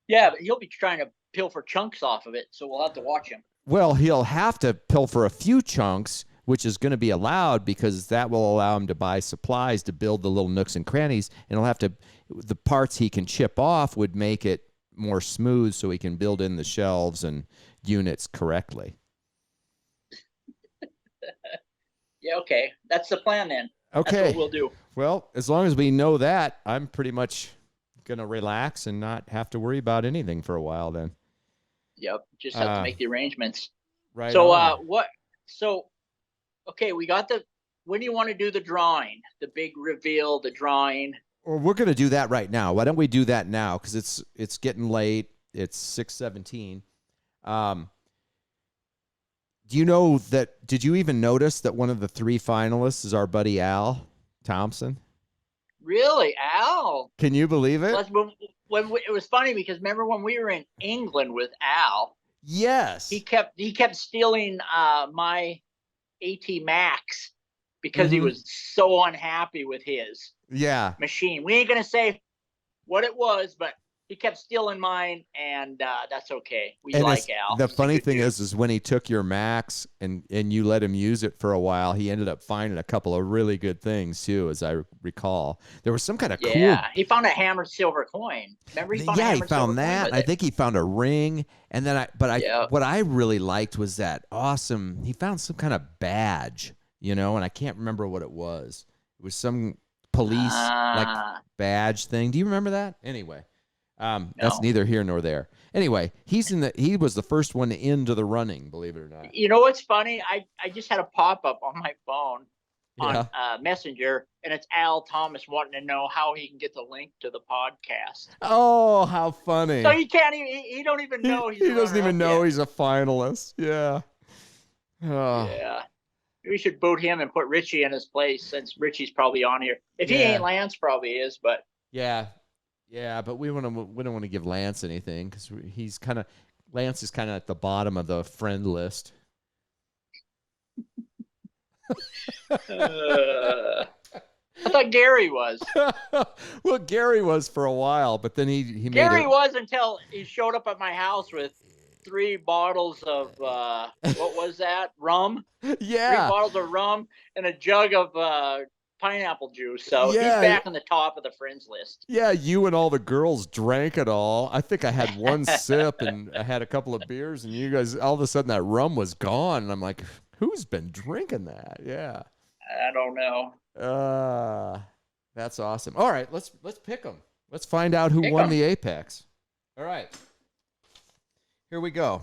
Yeah, but he'll be trying to pilfer chunks off of it, so we'll have to watch him. Well, he'll have to pilfer a few chunks, which is going to be allowed because that will allow him to buy supplies to build the little nooks and crannies, and he'll have to, the parts he can chip off would make it more smooth so he can build in the shelves and units correctly. Yeah, okay. That's the plan then. Okay. That's what we'll do. Well, as long as we know that, I'm pretty much going to relax and not have to worry about anything for a while then. Yep. Just have to make the arrangements. Right. So, okay, we got when do you want to do the drawing? The big reveal, the drawing? Well, we're going to do that right now. Why don't we do that now? Because it's getting late. It's 6:17. Do you know that? Did you even notice that one of the 3 finalists is our buddy Al Thompson? Really, Al? Can you believe it? It was funny because remember when we were in England with Al? Yes. He kept stealing my AT Max because he was so unhappy with his machine. We ain't gonna say what it was, but he kept stealing mine, and that's okay. We like Al. The funny thing is when he took your Max and you let him use it for a while, he ended up finding a couple of really good things too, as I recall. There was some kind of cool. Yeah, he found a hammered silver coin. Remember, he found that. I think he found a ring, and then what I really liked was that awesome. He found some kind of badge, and I can't remember what it was. It was some police badge thing. Do you remember that? Anyway. That's neither here nor there. Anyway, he was the first one into the running, believe it or not. You know what's funny? I just had a pop-up on my phone on Messenger, and it's Al Thomas wanting to know how he can get the link to the podcast. Oh, how funny. So he don't even know he doesn't even know he's a finalist. Yeah. Oh. Yeah. We should boot him and put Richie in his place since Richie's probably on here. If he ain't, Lance probably is, but yeah. Yeah, but we don't want to give Lance anything because Lance is kind of at the bottom of the friend list. I thought Gary was. Well, Gary was for a while, but then he Gary was until he showed up at my house with 3 bottles of what was that? Rum. Yeah. 3 bottles of rum and a jug of pineapple juice, so Yeah. he's back on the top of the friends list. Yeah, you and all the girls drank it all. I think I had one sip and I had a couple of beers, and you guys, all of a sudden that rum was gone. And I'm like, who's been drinking that? Yeah. I don't know. That's awesome. All right, let's pick them. Let's find out who won the Apex. All right. Here we go.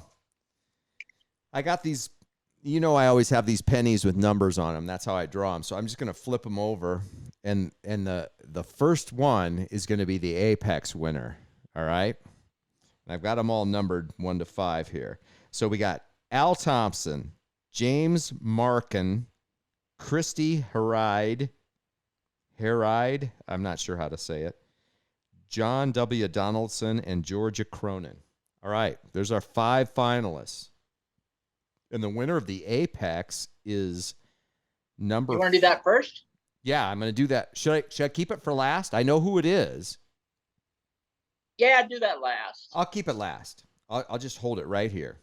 I got these, I always have these pennies with numbers on them. That's how I draw them. So I'm just going to flip them over, and the first one is going to be the Apex winner. All right? And I've got them all numbered 1 to 5 here. So we got Al Thompson, James Markin, Christy Heride, I'm not sure how to say it, John W. Donaldson, and Georgia Cronin. All right, there's our 5 finalists. And the winner of the Apex is number... You want to do that first? Yeah, I'm going to do that. Should I keep it for last? I know who it is. Yeah, do that last. I'll keep it last. I'll just hold it right here.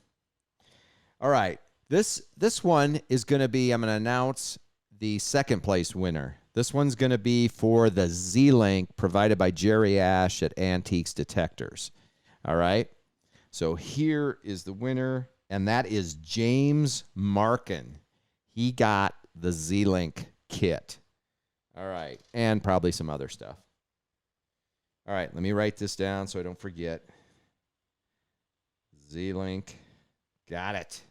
All right, this one is going to be, I'm going to announce the second place winner. This one's going to be for the Z-Link provided by Jerry Ash at Antiques Detectors. All right, so here is the winner, and that is James Markin. He got the Z-Link kit. All right, and probably some other stuff. All right, let me write this down so I don't forget. Z-Link, got it.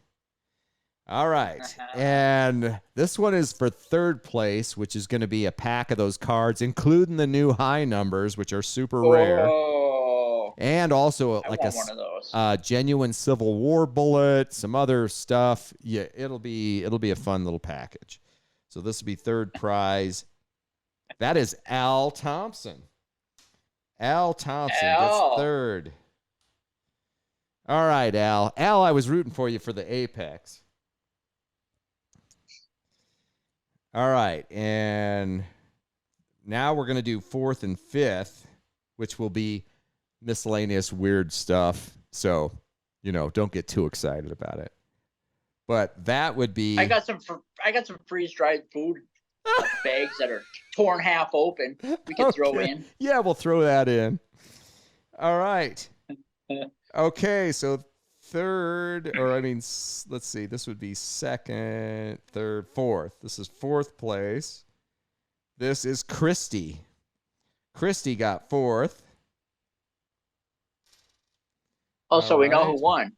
All right, and this one is for third place, which is going to be a pack of those cards, including the new high numbers, which are super rare. And also like one of those. Genuine Civil War bullet, some other stuff. Yeah, it'll be a fun little package. So this will be third prize. That is Al Thompson. Al Thompson gets third. All right, Al. Al, I was rooting for you for the Apex. All right, and now we're going to do fourth and fifth, which will be miscellaneous weird stuff. So, don't get too excited about it. But that would be... I got some freeze-dried food bags that are torn half open. We can throw in. Yeah, we'll throw that in. All right. Okay, so let's see. This would be second, third, fourth. This is fourth place. This is Christy. Christy got fourth. Oh, so we know who won.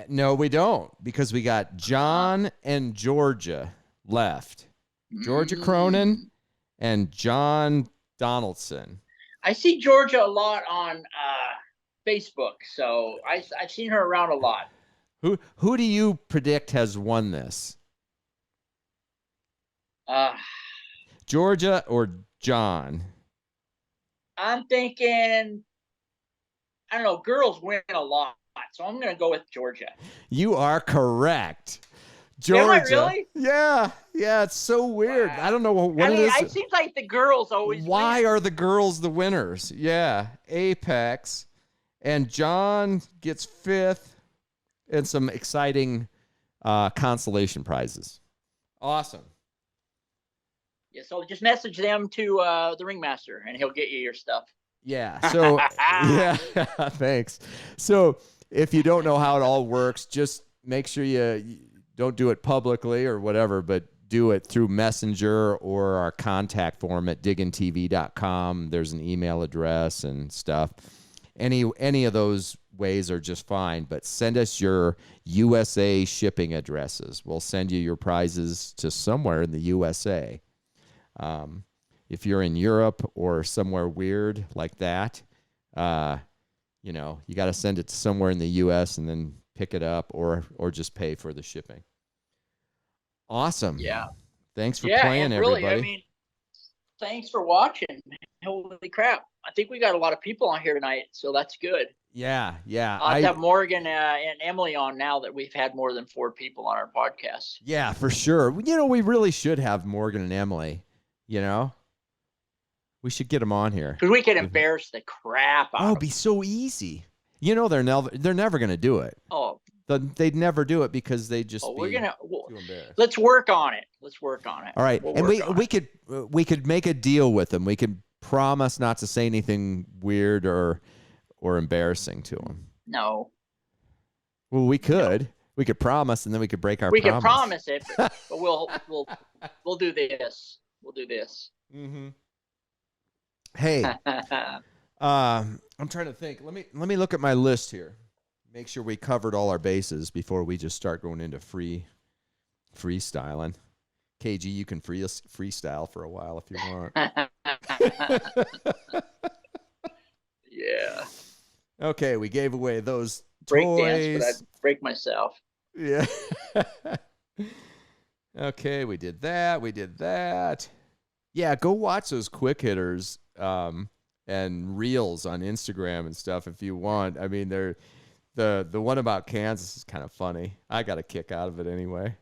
No, we don't, because we got John and Georgia left. Georgia Cronin and John Donaldson. I see Georgia a lot on Facebook, so I've seen her around a lot. Who do you predict has won this? Georgia or John? I'm thinking, I don't know, girls win a lot, so I'm going to go with Georgia. You are correct. Georgia. Am I really? Yeah, it's so weird. Wow. I don't know what it is. It seems like the girls always Why win. Are the girls the winners? Yeah, Apex. And John gets fifth and some exciting consolation prizes. Awesome. Yeah, so just message them to the Ringmaster, and he'll get you your stuff. Yeah, so, yeah, thanks. So if you don't know how it all works, just make sure you don't do it publicly or whatever, but do it through Messenger or our contact form at diggintv.com. There's an email address and stuff. Any of those ways are just fine, but send us your USA shipping addresses. We'll send you your prizes to somewhere in the USA. If you're in Europe or somewhere weird like that, you got to send it to somewhere in the US and then pick it up or just pay for the shipping. Awesome. Yeah. Thanks for playing, really, everybody. Thanks for watching. Holy crap. I think we got a lot of people on here tonight, so that's good. Yeah. I'll have Morgan and Emily on now that we've had more than 4 people on our podcast. Yeah, for sure. We really should have Morgan and Emily, We should get them on here. Because we could embarrass the crap out of them. Oh, it'd be so easy. They're never going to do it. Oh, they'd never do it because they just we're gonna too embarrassed. let's work on it. All right, and we could make a deal with them. We could promise not to say anything weird or embarrassing to them. No. Well, we could. No. We could promise, and then we could break our promise. We could promise it, but we'll do this. We'll do this. Mm-hmm. Hey, I'm trying to think. Let me look at my list here. Make sure we covered all our bases before we just start going into freestyling. KG, you can freestyle for a while if you want. Yeah. Okay, we gave away those break toys. Dance, but I'd break myself. Yeah. Okay, we did that. Yeah, go watch those quick hitters and reels on Instagram and stuff if you want. I mean, they're the one about Kansas is kind of funny. I got a kick out of it anyway.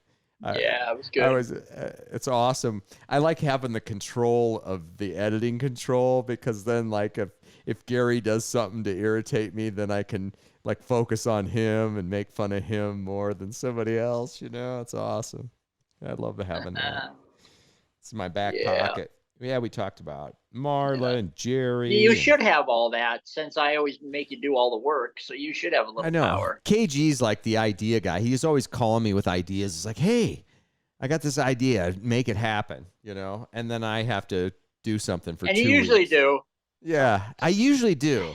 Yeah, it was good. It's awesome. I like having the control of the editing control because then, like, if Gary does something to irritate me, then I can like focus on him and make fun of him more than somebody else. You know, it's awesome. I love having that. It's in my back pocket. Yeah, we talked about Marla and Jerry. You should have all that since I always make you do all the work. So you should have a little power. KG's like the idea guy. He's always calling me with ideas. It's like, hey, I got this idea. Make it happen, you know? And then I have to do something for 2 weeks. And you usually do. Yeah, I usually do.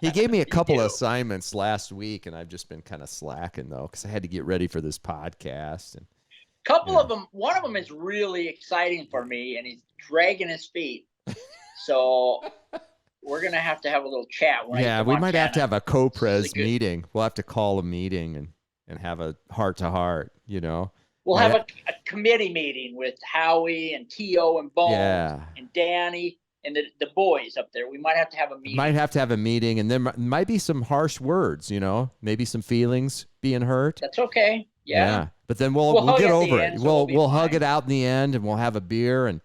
He gave me a couple of assignments last week, and I've just been kind of slacking, though, because I had to get ready for this podcast. And couple of them, one of them is really exciting for me, and he's dragging his feet. So we're going to have a little chat. Yeah, we might have to have a co-pres meeting. We'll have to call a meeting and have a heart-to-heart, you know. We'll have a committee meeting with Howie and T.O. and Bones and Danny and the boys up there. We might have to have a meeting. And there might be some harsh words, you know, maybe some feelings being hurt. That's okay. Yeah. But then we'll get over it. We'll hug it out in the end, and we'll have a beer, and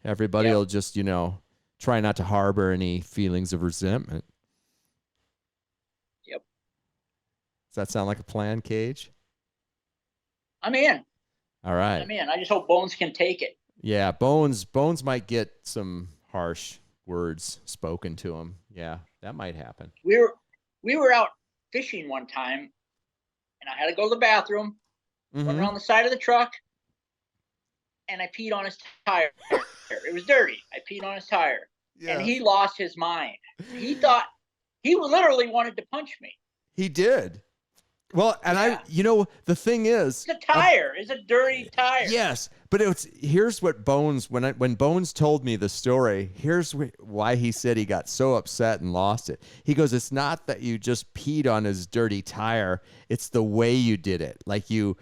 everybody will just, you know, try not to harbor any feelings of resentment. Yep. Does that sound like a plan, Cage? I'm in. All right. I'm in. I just hope Bones can take it. Yeah, Bones might get some harsh words spoken to him. Yeah, that might happen. We were out fishing one time, and I had to go to the bathroom. Went around the side of the truck, and I peed on his tire. It was dirty. I peed on his tire, and he lost his mind. He thought he literally wanted to punch me. He did. Well, and the thing is, it's a tire. It's a dirty tire. Yes, but here's what Bones when Bones told me the story. Here's why he said he got so upset and lost it. He goes, "It's not that you just peed on his dirty tire. It's the way you did it. Like you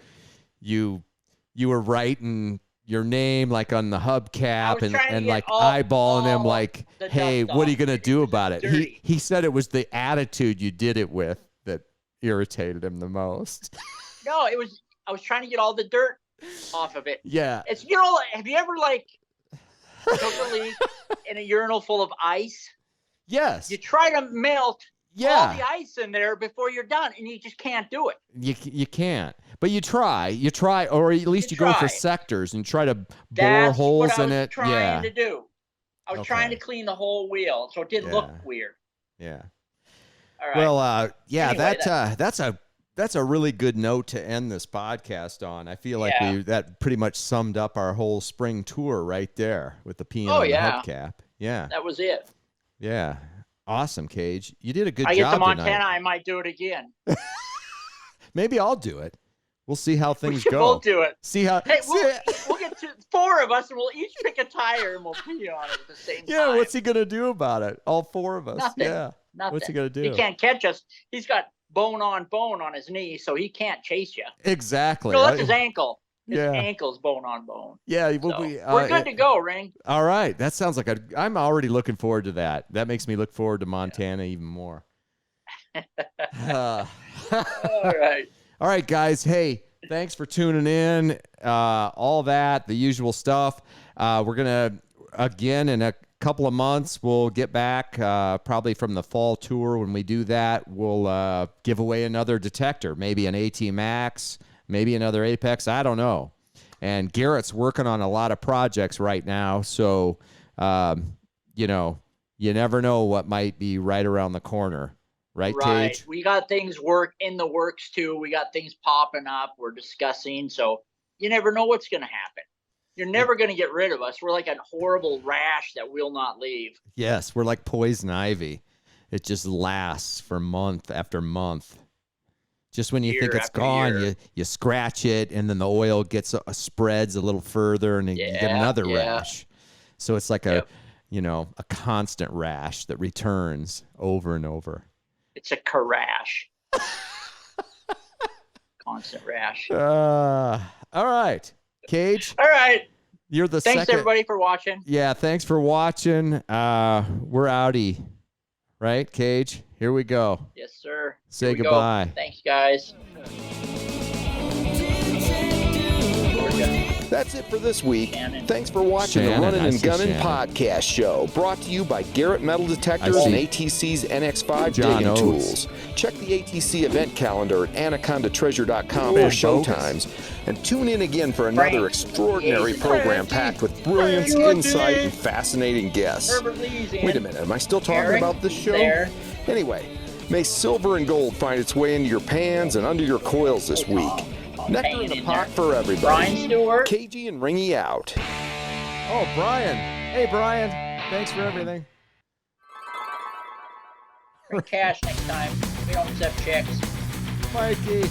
were writing your name like on the hubcap and like eyeballing him like, hey, what are you gonna do about it?" He said it was the attitude you did it with that irritated him the most. No, I was trying to get all the dirt off of it. Yeah. It's, have you ever took a leak in a urinal full of ice? Yes. You try to melt all the ice in there before you're done, and you just can't do it. You can't. But you try, or at least you go for sectors and try to bore holes in it. That's what I was trying to do. I was trying to clean the whole wheel, so it didn't look weird. Yeah. All right. Well, anyway, that's a really good note to end this podcast on. I feel like that pretty much summed up our whole spring tour right there with the peeing on the hubcap. Yeah. That was it. Yeah. Awesome, Cage. You did a good job tonight. I get to Montana, tonight. I might do it again. Maybe I'll do it. We'll see how things go. We'll do it. See how. Hey, we'll get to 4 of us, and we'll each pick a tire, and we'll pee on it at the same time. Yeah, what's he gonna do about it? All 4 of us. Nothing. Yeah. Nothing. What's he gonna do? He can't catch us. He's got bone on his knee, so he can't chase you. Exactly. No, that's his ankle. His ankle's bone on bone. Yeah, we're good to go, Ring. All right, that sounds like I'm already looking forward to that. That makes me look forward to Montana even more. All right. All right, guys. Hey, thanks for tuning in. All that, the usual stuff. We're gonna again in couple of months, we'll get back probably from the fall tour. When we do that, we'll give away another detector, maybe an AT Max, maybe another Apex. I don't know. And Garrett's working on a lot of projects right now. So, you never know what might be right around the corner. Right, Cage? We got things in the works, too. We got things popping up. We're discussing. So you never know what's going to happen. You're never going to get rid of us. We're like a horrible rash that will not leave. Yes, we're like poison ivy. It just lasts for month after month. Just when you think it's gone, you scratch it, and then the oil spreads a little further, and you get another rash. So it's like a constant rash that returns over and over. It's a carash. Constant rash. All right, Cage. All right. You're the Thanks everybody for watching. Yeah, thanks for watching. We're outie. Right, Cage? Here we go. Yes, sir. Say goodbye. Go. Thanks, guys. That's it for this week. Thanks for watching the Runnin Gunnin Podcast Show, brought to you by Garrett Metal Detectors and ATC's NX5 digging tools. Check the ATC event calendar at anacondatreasure.com for showtimes, and tune in again for another extraordinary program packed with brilliance, insight, and fascinating guests. Wait a minute, am I still talking about this show? Anyway, may silver and gold find its way into your pans and under your coils this week. Nectar in the pot for everybody. Brian Stewart. KG and Ringy out. Oh, Brian. Hey, Brian. Thanks for everything. Bring cash next time. We don't accept checks. Mikey.